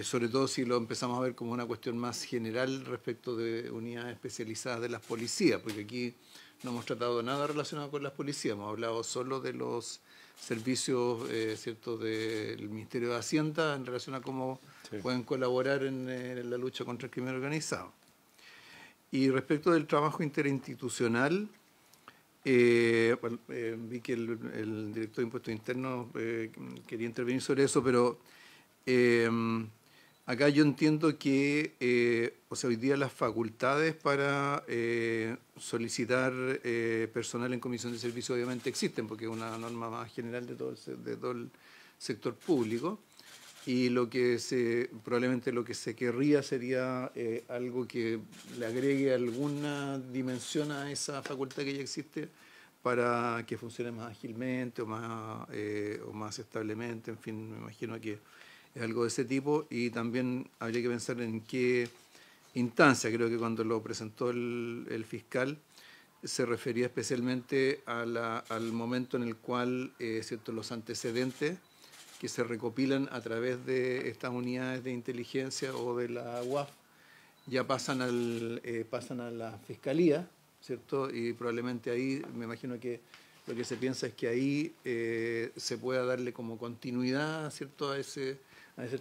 sobre todo si lo empezamos a ver como una cuestión más general respecto de unidades especializadas de las policías, porque aquí no hemos tratado nada relacionado con las policías, hemos hablado solo de los servicios, ¿cierto?, del Ministerio de Hacienda en relación a cómo pueden colaborar en la lucha contra el crimen organizado. Y respecto del trabajo interinstitucional, vi que el director de Impuestos Internos quería intervenir sobre eso, pero acá yo entiendo que hoy día las facultades para solicitar personal en comisión de servicio obviamente existen, porque es una norma más general de todo el sector público, y probablemente lo que se querría sería algo que le agregue alguna dimensión a esa facultad que ya existe para que funcione más ágilmente o más establemente. En fin, me imagino que es algo de ese tipo, y también habría que pensar en qué instancia. Creo que cuando lo presentó el fiscal se refería especialmente al momento en el cual, ¿cierto?, los antecedentes que se recopilan a través de estas unidades de inteligencia o de la UAF ya pasan a la fiscalía, ¿cierto? Y probablemente ahí, me imagino que lo que se piensa es que ahí se pueda darle como continuidad, ¿cierto?, a ese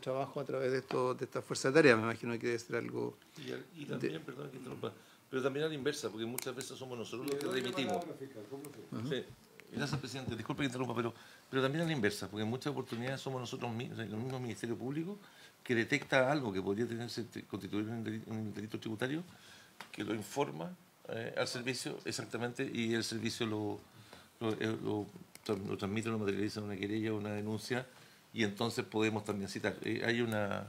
trabajo a través de esta fuerza de tarea. Me imagino que debe ser algo... Y también, perdón que interrumpa, pero también a la inversa, porque muchas veces somos nosotros los que remitimos. Sí. Gracias, presidente. Disculpe que interrumpa, pero también a la inversa, porque en muchas oportunidades somos nosotros mismos, los mismos Ministerios Públicos, que detecta algo que podría constituir un delito tributario, que lo informa al servicio exactamente, y el servicio lo transmite, lo materializa en una querella o una denuncia, y entonces podemos también citar. Hay una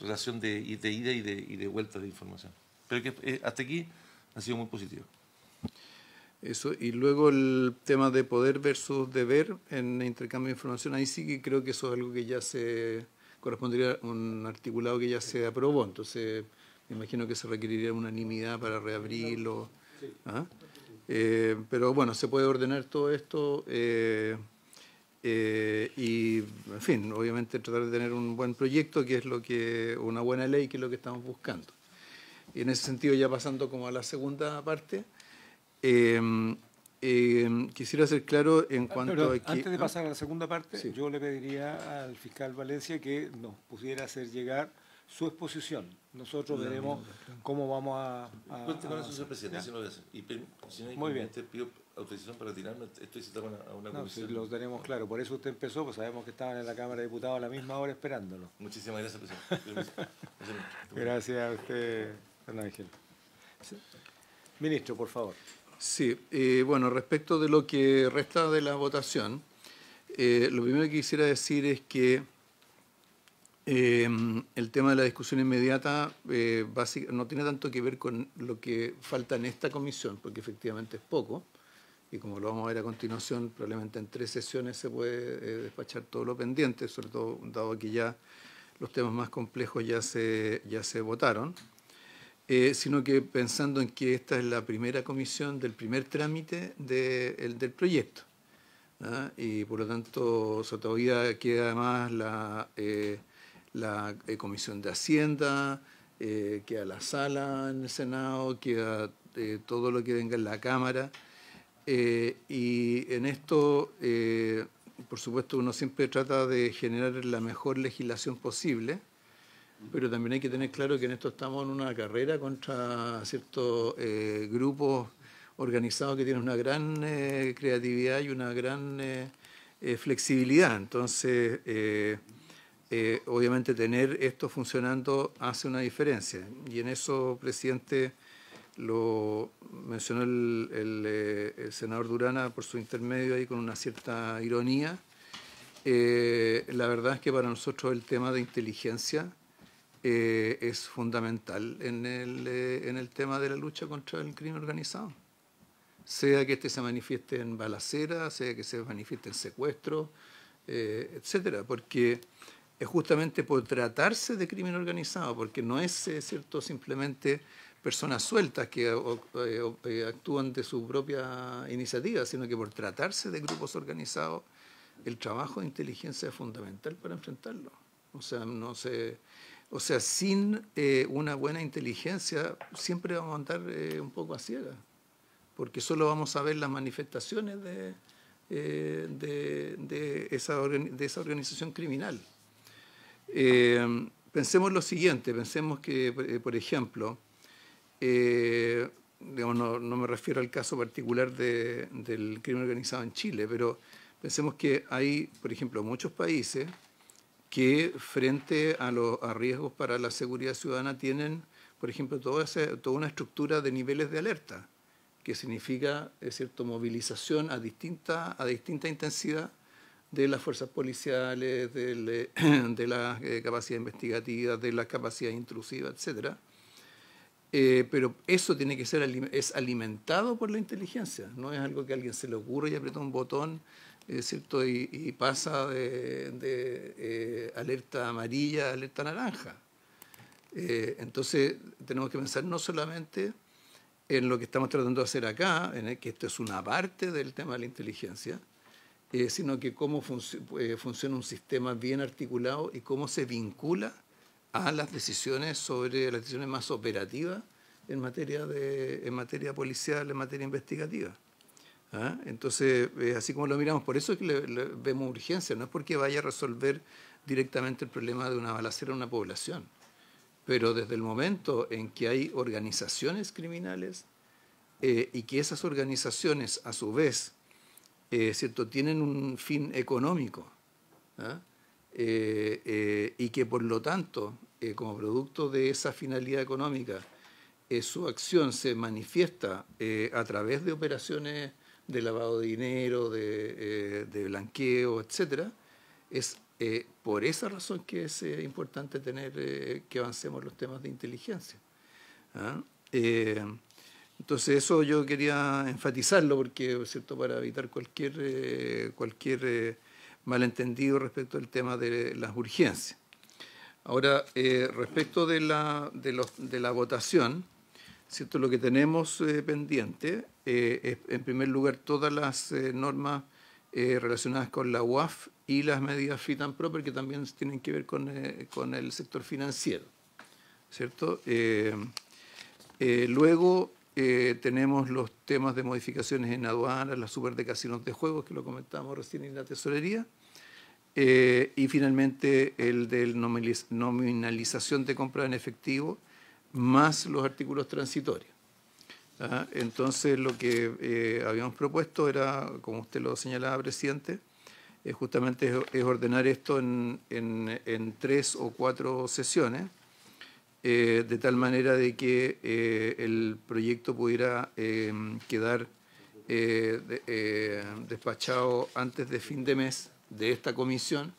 relación de ida y de vuelta de información. Pero que hasta aquí ha sido muy positivo. Eso, y luego el tema de poder versus deber en intercambio de información, ahí sí que creo que eso es algo que ya se correspondería a un articulado que ya se aprobó, entonces me imagino que se requeriría unanimidad para reabrirlo. ¿Ah? Pero bueno, se puede ordenar todo esto y, en fin, obviamente tratar de tener un buen proyecto, que es una buena ley, que es lo que estamos buscando. Y en ese sentido, ya pasando como a la segunda parte, quisiera ser claro en cuanto a que... Antes de pasar a la segunda parte, sí, yo le pediría al fiscal Valencia que nos pudiera hacer llegar su exposición. Nosotros veremos cómo vamos a Cuente con eso, señor presidente, si no lo voy a hacer. Y si no hay Muy bien. pido autorización para retirarme, estoy citado a una No, comisión. si lo tenemos claro. Por eso usted empezó, pues sabemos que estaban en la Cámara de Diputados a la misma hora esperándolo. Muchísimas gracias, presidente. Gracias a usted, don Ángel. Sí. Ministro, por favor. Sí, bueno, respecto de lo que resta de la votación, lo primero que quisiera decir es que el tema de la discusión inmediata no tiene tanto que ver con lo que falta en esta comisión, porque efectivamente es poco, y como lo vamos a ver a continuación, probablemente en 3 sesiones se puede despachar todo lo pendiente, sobre todo dado que ya los temas más complejos ya se votaron. Sino que pensando en que esta es la primera comisión del primer trámite del proyecto. ¿Ah? Y por lo tanto, todavía queda además la Comisión de Hacienda, queda la sala en el Senado, queda todo lo que venga en la Cámara. Y en esto, por supuesto, uno siempre trata de generar la mejor legislación posible, pero también hay que tener claro que en esto estamos en una carrera contra ciertos grupos organizados que tienen una gran creatividad y una gran flexibilidad. Entonces, obviamente tener esto funcionando hace una diferencia. Y en eso, presidente, lo mencionó el senador Durana por su intermedio ahí con una cierta ironía. La verdad es que para nosotros el tema de inteligencia es fundamental en el tema de la lucha contra el crimen organizado. Sea que este se manifieste en balacera, sea que se manifieste en secuestro, etcétera, porque es justamente por tratarse de crimen organizado, porque no es cierto simplemente personas sueltas que actúan de su propia iniciativa, sino que por tratarse de grupos organizados, el trabajo de inteligencia es fundamental para enfrentarlo. O sea, sin una buena inteligencia siempre vamos a andar un poco a ciegas, porque solo vamos a ver las manifestaciones de esa organización criminal. Pensemos lo siguiente, pensemos que, por ejemplo, digamos, no me refiero al caso particular del crimen organizado en Chile, pero pensemos que hay, por ejemplo, muchos países que frente a riesgos para la seguridad ciudadana tienen, por ejemplo, toda una estructura de niveles de alerta, que significa, es cierto, movilización a distinta intensidad de las fuerzas policiales, de las capacidades investigativas, de las capacidades intrusivas, etcétera. Pero eso tiene que ser es alimentado por la inteligencia, no es algo que a alguien se le ocurre y aprieta un botón, ¿cierto? Y pasa de alerta amarilla a alerta naranja. Entonces tenemos que pensar no solamente en lo que estamos tratando de hacer acá, en que esto es una parte del tema de la inteligencia, sino que cómo funciona un sistema bien articulado y cómo se vincula a las decisiones sobre las decisiones más operativas en materia policial, en materia investigativa. ¿Ah? Entonces, así como lo miramos, por eso es que le vemos urgencia, no es porque vaya a resolver directamente el problema de una balacera en una población, pero desde el momento en que hay organizaciones criminales y que esas organizaciones a su vez ¿cierto? Tienen un fin económico, ¿ah? Y que por lo tanto, como producto de esa finalidad económica, su acción se manifiesta a través de operaciones de lavado de dinero, de blanqueo, etcétera, es por esa razón que es importante tener que avancemos los temas de inteligencia. ¿Ah? Entonces eso yo quería enfatizarlo porque, ¿cierto?, para evitar cualquier malentendido respecto al tema de las urgencias. Ahora, respecto de la votación, ¿cierto?, lo que tenemos pendiente es, en primer lugar, todas las normas relacionadas con la UAF y las medidas fit and proper que también tienen que ver con el sector financiero, ¿cierto? Luego tenemos los temas de modificaciones en aduanas, la super de casinos de juegos, que lo comentábamos recién en la tesorería, y finalmente el de nominalización de compra en efectivo, más los artículos transitorios. ¿Ah? Entonces, lo que habíamos propuesto era, como usted lo señalaba, presidente, justamente es ordenar esto en 3 o 4 sesiones, de tal manera de que el proyecto pudiera quedar despachado antes de fin de mes de esta comisión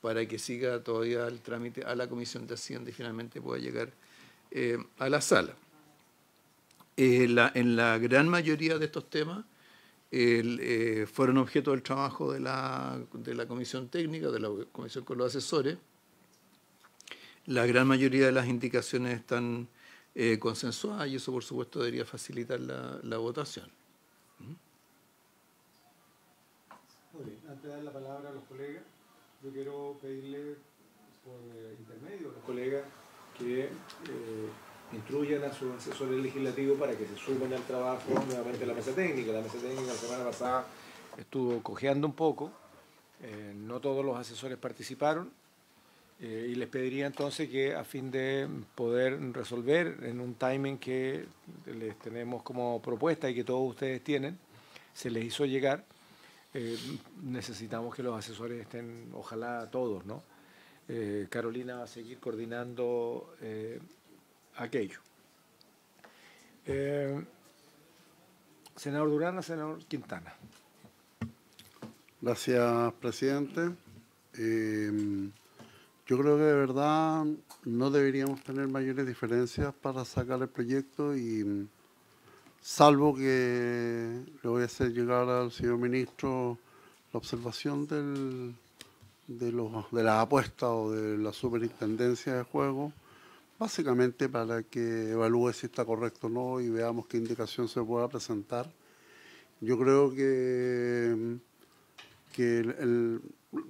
para que siga todavía el trámite a la Comisión de Hacienda y finalmente pueda llegar a la sala. En la gran mayoría de estos temas fueron objeto del trabajo de la Comisión Técnica, de la Comisión con los asesores. La gran mayoría de las indicaciones están consensuadas y eso, por supuesto, debería facilitar la votación. Muy bien, antes de dar la palabra a los colegas, yo quiero pedirle por intermedio a los colegas que instruyan a sus asesores legislativos para que se sumen al trabajo nuevamente a la mesa técnica. La mesa técnica la semana pasada estuvo cojeando un poco, no todos los asesores participaron, y les pediría entonces que a fin de poder resolver en un timing que les tenemos como propuesta y que todos ustedes tienen, se les hizo llegar, necesitamos que los asesores estén, ojalá todos, ¿no? Carolina va a seguir coordinando aquello. Senador Durán, senador Quintana. Gracias, presidente. Yo creo que de verdad no deberíamos tener mayores diferencias para sacar el proyecto y salvo que le voy a hacer llegar al señor ministro la observación de las apuestas o de la superintendencia de juego, básicamente para que evalúe si está correcto o no y veamos qué indicación se pueda presentar. Yo creo que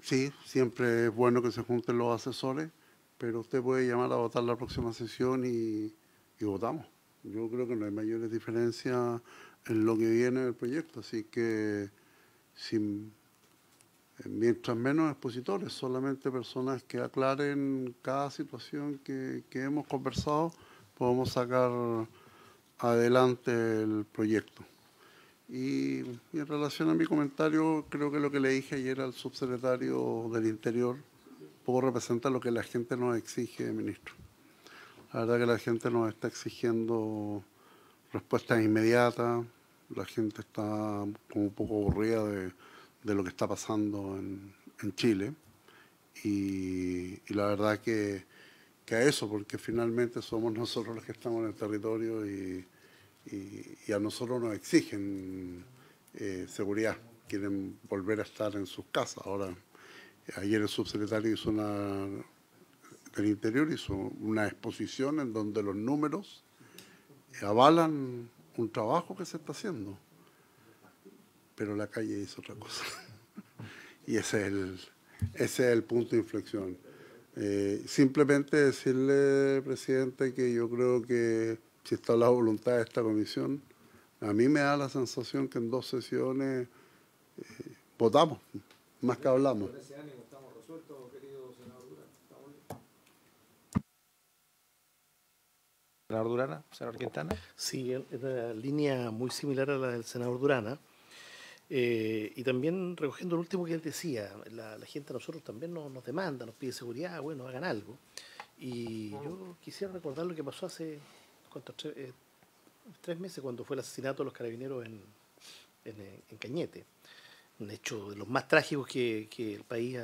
sí, siempre es bueno que se junten los asesores, pero usted puede llamar a votar la próxima sesión y votamos. Yo creo que no hay mayores diferencias en lo que viene del proyecto, así que mientras menos expositores, solamente personas que aclaren cada situación que hemos conversado, podemos sacar adelante el proyecto. Y en relación a mi comentario, creo que lo que le dije ayer al subsecretario del Interior poco representa lo que la gente nos exige, ministro. La verdad que la gente nos está exigiendo respuestas inmediatas, la gente está como un poco aburrida de lo que está pasando en Chile y la verdad que a eso, porque finalmente somos nosotros los que estamos en el territorio y a nosotros nos exigen seguridad, quieren volver a estar en sus casas. Ahora, ayer el subsecretario del Interior hizo una exposición en donde los números avalan un trabajo que se está haciendo, pero la calle hizo otra cosa. y ese es el punto de inflexión. Simplemente decirle, presidente, que yo creo que si está la voluntad de esta comisión, a mí me da la sensación que en 2 sesiones votamos, más que hablamos. Senador Durana, senador Quintana. Sí, en una línea muy similar a la del senador Durana. Y también recogiendo lo último que él decía, la gente a nosotros también nos demanda, nos pide seguridad, bueno, hagan algo. Y yo quisiera recordar lo que pasó hace 3 meses, cuando fue el asesinato de los carabineros en Cañete. Un hecho de los más trágicos que el país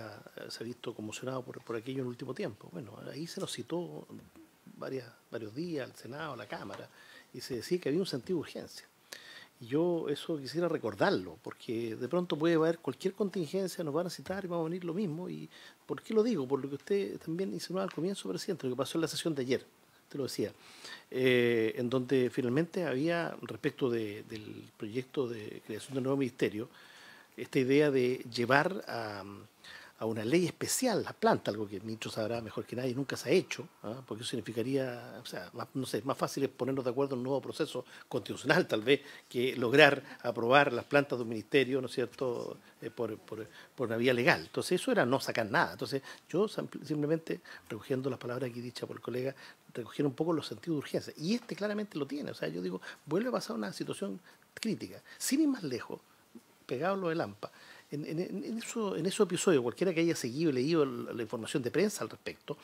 se ha visto conmocionado por aquello en el último tiempo. Bueno, ahí se nos citó varios días al Senado, a la Cámara, y se decía que había un sentido de urgencia. Y yo eso quisiera recordarlo, porque de pronto puede haber cualquier contingencia, nos van a citar y va a venir lo mismo. ¿Y por qué lo digo? Por lo que usted también insinuaba al comienzo, presidente, lo que pasó en la sesión de ayer, usted lo decía, en donde finalmente había, respecto del proyecto de creación del nuevo ministerio, esta idea de llevar a una ley especial la planta, algo que el ministro sabrá mejor que nadie, nunca se ha hecho, porque eso significaría, o sea, no sé, más fácil es ponernos de acuerdo en un nuevo proceso constitucional, tal vez, que lograr aprobar las plantas de un ministerio, ¿no es cierto?, por una vía legal. Entonces, eso era no sacar nada. Entonces, yo simplemente, recogiendo las palabras aquí dichas por el colega, recogiendo un poco los sentidos de urgencia. Y este claramente lo tiene. O sea, yo digo, vuelve a pasar una situación crítica. Sin ir más lejos, pegado a lo de Lampa, en esos episodios, cualquiera que haya seguido y leído la información de prensa al respecto,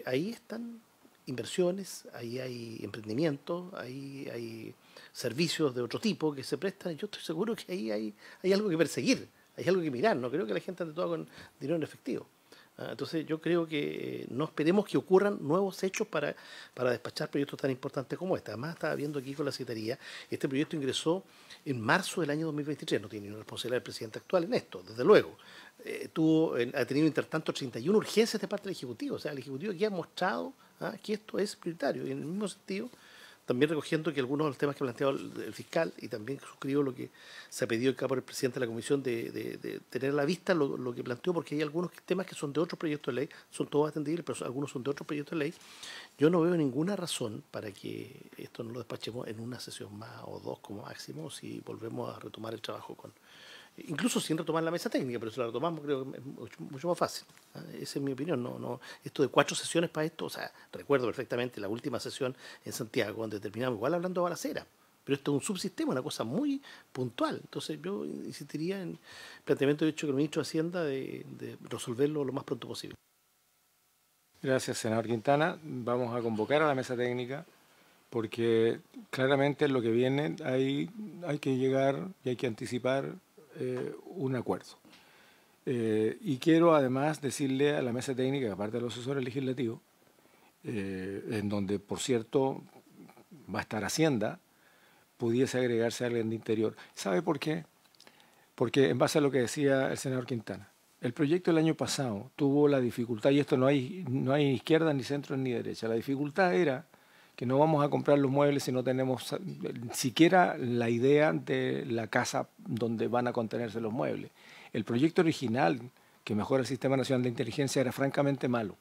ahí están inversiones, ahí hay emprendimientos, ahí hay servicios de otro tipo que se prestan. Yo estoy seguro que ahí hay algo que perseguir, hay algo que mirar. No creo que la gente ande toda con dinero en efectivo. Entonces yo creo que no esperemos que ocurran nuevos hechos para despachar proyectos tan importantes como este. Además, estaba viendo aquí con la Secretaría, este proyecto ingresó en marzo del año 2023, no tiene ninguna responsabilidad del presidente actual en esto, desde luego. Ha tenido intertanto 31 urgencias de parte del Ejecutivo, o sea, el Ejecutivo aquí ha mostrado que esto es prioritario, y en el mismo sentido, también recogiendo que algunos de los temas que ha planteado el fiscal, y también suscribo lo que se ha pedido acá por el presidente de la Comisión, de tener a la vista lo que planteó, porque hay algunos temas que son de otros proyectos de ley, son todos atendibles, pero algunos son de otros proyectos de ley. Yo no veo ninguna razón para que esto no lo despachemos en una sesión más o 2 como máximo, si volvemos a retomar el trabajo incluso sin retomar la mesa técnica, pero si la retomamos creo que es mucho más fácil. Esa es mi opinión. No, esto de 4 sesiones para esto, o sea, recuerdo perfectamente la última sesión en Santiago, donde terminamos igual hablando de balacera, pero esto es un subsistema, una cosa muy puntual. Entonces yo insistiría en el planteamiento de hecho que el ministro de Hacienda de resolverlo lo más pronto posible. Gracias, senador Quintana. Vamos a convocar a la mesa técnica, porque claramente en lo que viene hay que llegar y hay que anticipar un acuerdo. Y quiero además decirle a la mesa técnica, que aparte de los asesores legislativos, en donde por cierto va a estar Hacienda, pudiese agregarse alguien de Interior. ¿Sabe por qué? Porque en base a lo que decía el senador Quintana, el proyecto del año pasado tuvo la dificultad, y esto no hay izquierda, ni centro, ni derecha, la dificultad era que no vamos a comprar los muebles si no tenemos siquiera la idea de la casa donde van a contenerse los muebles. El proyecto original, que mejora el Sistema Nacional de Inteligencia, era francamente malo.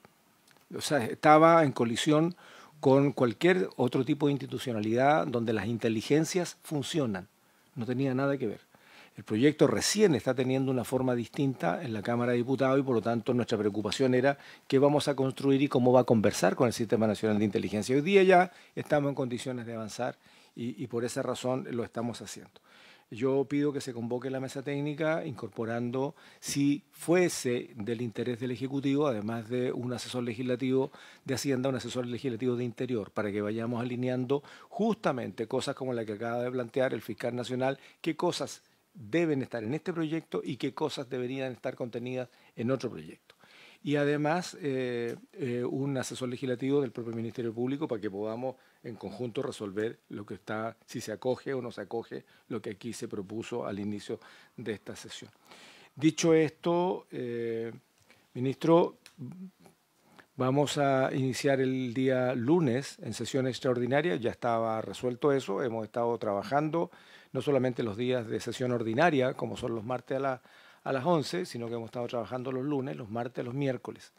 O sea, estaba en colisión con cualquier otro tipo de institucionalidad donde las inteligencias funcionan. No tenía nada que ver. El proyecto recién está teniendo una forma distinta en la Cámara de Diputados y por lo tanto nuestra preocupación era qué vamos a construir y cómo va a conversar con el Sistema Nacional de Inteligencia. Hoy día ya estamos en condiciones de avanzar y por esa razón lo estamos haciendo. Yo pido que se convoque la mesa técnica incorporando, si fuese del interés del Ejecutivo, además de un asesor legislativo de Hacienda, un asesor legislativo de Interior, para que vayamos alineando justamente cosas como la que acaba de plantear el fiscal nacional, qué cosas deben estar en este proyecto y qué cosas deberían estar contenidas en otro proyecto. Y además un asesor legislativo del propio Ministerio Público para que podamos en conjunto resolver lo que está, si se acoge o no se acoge lo que aquí se propuso al inicio de esta sesión. Dicho esto, ministro, vamos a iniciar el día lunes en sesión extraordinaria, ya estaba resuelto eso, hemos estado trabajando no solamente los días de sesión ordinaria, como son los martes a las 11, sino que hemos estado trabajando los lunes, los martes, los miércoles.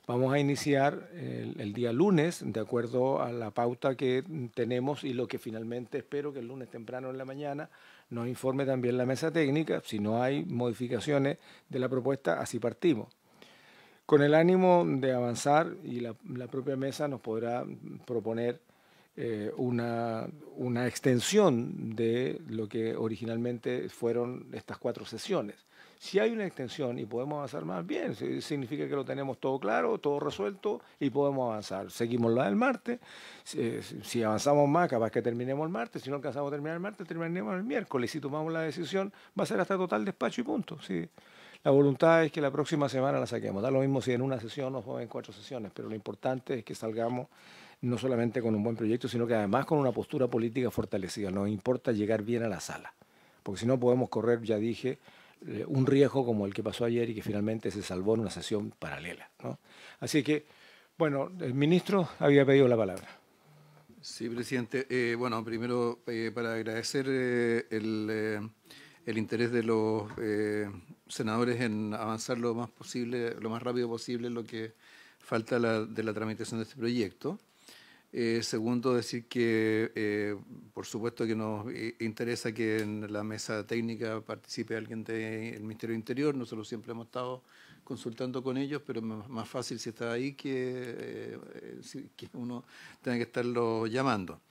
Vamos a iniciar el día lunes, de acuerdo a la pauta que tenemos y lo que finalmente espero que el lunes temprano en la mañana nos informe también la mesa técnica. Si no hay modificaciones de la propuesta, así partimos. Con el ánimo de avanzar, y la propia mesa nos podrá proponer una extensión de lo que originalmente fueron estas 4 sesiones. Si hay una extensión y podemos avanzar más, bien, significa que lo tenemos todo claro, todo resuelto y podemos avanzar. Seguimos la del martes, si avanzamos más, capaz que terminemos el martes, si no alcanzamos a terminar el martes, terminaremos el miércoles. Si tomamos la decisión, va a ser hasta total despacho y punto. Sí. La voluntad es que la próxima semana la saquemos. Da lo mismo si en una sesión o en 4 sesiones, pero lo importante es que salgamos no solamente con un buen proyecto, sino que además con una postura política fortalecida. Nos importa llegar bien a la sala, porque si no podemos correr, ya dije, un riesgo como el que pasó ayer y que finalmente se salvó en una sesión paralela, ¿no? Así que, bueno, el ministro había pedido la palabra. Sí, presidente. Bueno, primero para agradecer el interés de los senadores en avanzar lo más posible, lo más rápido posible en lo que falta de la tramitación de este proyecto. Segundo, decir que por supuesto que nos interesa que en la mesa técnica participe alguien del Ministerio del Interior. Nosotros siempre hemos estado consultando con ellos, pero es más fácil si está ahí que uno tenga que estarlo llamando.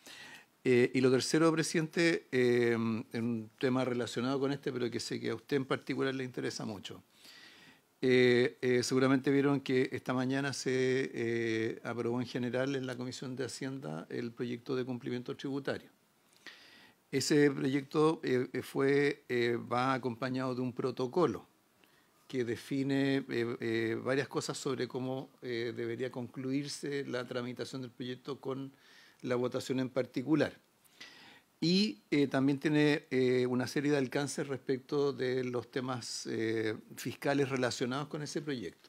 Y lo tercero, presidente, en un tema relacionado con este, pero que sé que a usted en particular le interesa mucho. Seguramente vieron que esta mañana se aprobó en general en la Comisión de Hacienda el proyecto de cumplimiento tributario. Ese proyecto va acompañado de un protocolo que define varias cosas sobre cómo debería concluirse la tramitación del proyecto con la votación en particular. Y también tiene una serie de alcances respecto de los temas fiscales relacionados con ese proyecto.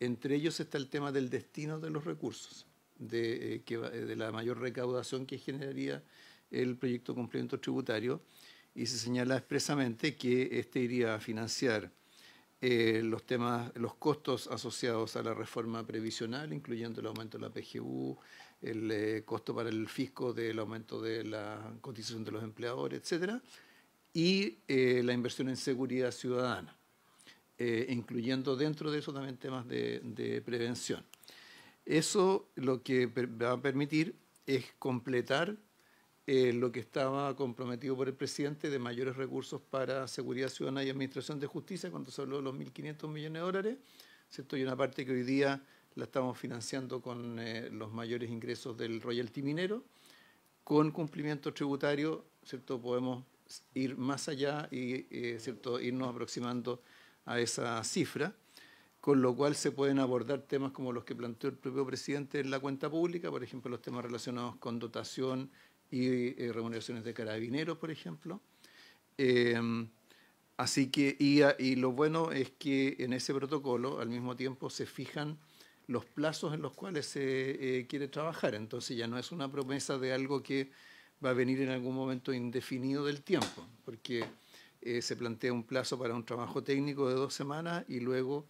Entre ellos está el tema del destino de los recursos, de la mayor recaudación que generaría el proyecto de cumplimiento tributario, y se señala expresamente que este iría a financiar los costos asociados a la reforma previsional, incluyendo el aumento de la PGU, el costo para el fisco del aumento de la cotización de los empleadores, etcétera, y la inversión en seguridad ciudadana, incluyendo dentro de eso también temas de prevención. Eso lo que va a permitir es completar lo que estaba comprometido por el presidente de mayores recursos para seguridad ciudadana y administración de justicia, cuando se habló de los 1.500 millones de dólares, ¿cierto? Y una parte que hoy día la estamos financiando con los mayores ingresos del royalty minero. Con cumplimiento tributario, ¿cierto? Podemos ir más allá y ¿cierto? Irnos aproximando a esa cifra, con lo cual se pueden abordar temas como los que planteó el propio presidente en la cuenta pública, por ejemplo, los temas relacionados con dotación y remuneraciones de carabineros, por ejemplo. Así que, y lo bueno es que en ese protocolo al mismo tiempo se fijan los plazos en los cuales se quiere trabajar. Entonces ya no es una promesa de algo que va a venir en algún momento indefinido del tiempo, porque se plantea un plazo para un trabajo técnico de 2 semanas y luego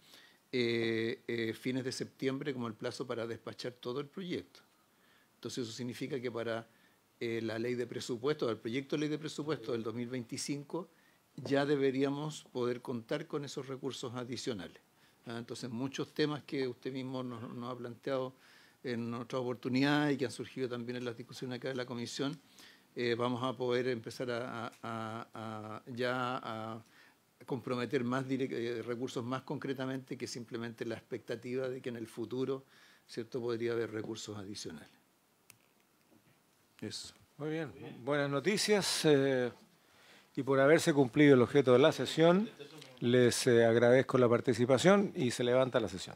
fines de septiembre como el plazo para despachar todo el proyecto. Entonces eso significa que para la ley de presupuesto, el proyecto de ley de presupuesto del 2025, ya deberíamos poder contar con esos recursos adicionales. Entonces, muchos temas que usted mismo nos ha planteado en otra oportunidad y que han surgido también en las discusiones acá de la Comisión, vamos a poder empezar a comprometer más recursos más concretamente que simplemente la expectativa de que en el futuro, ¿cierto?, podría haber recursos adicionales. Eso. Muy bien, buenas noticias. Y por haberse cumplido el objeto de la sesión, les agradezco la participación y se levanta la sesión.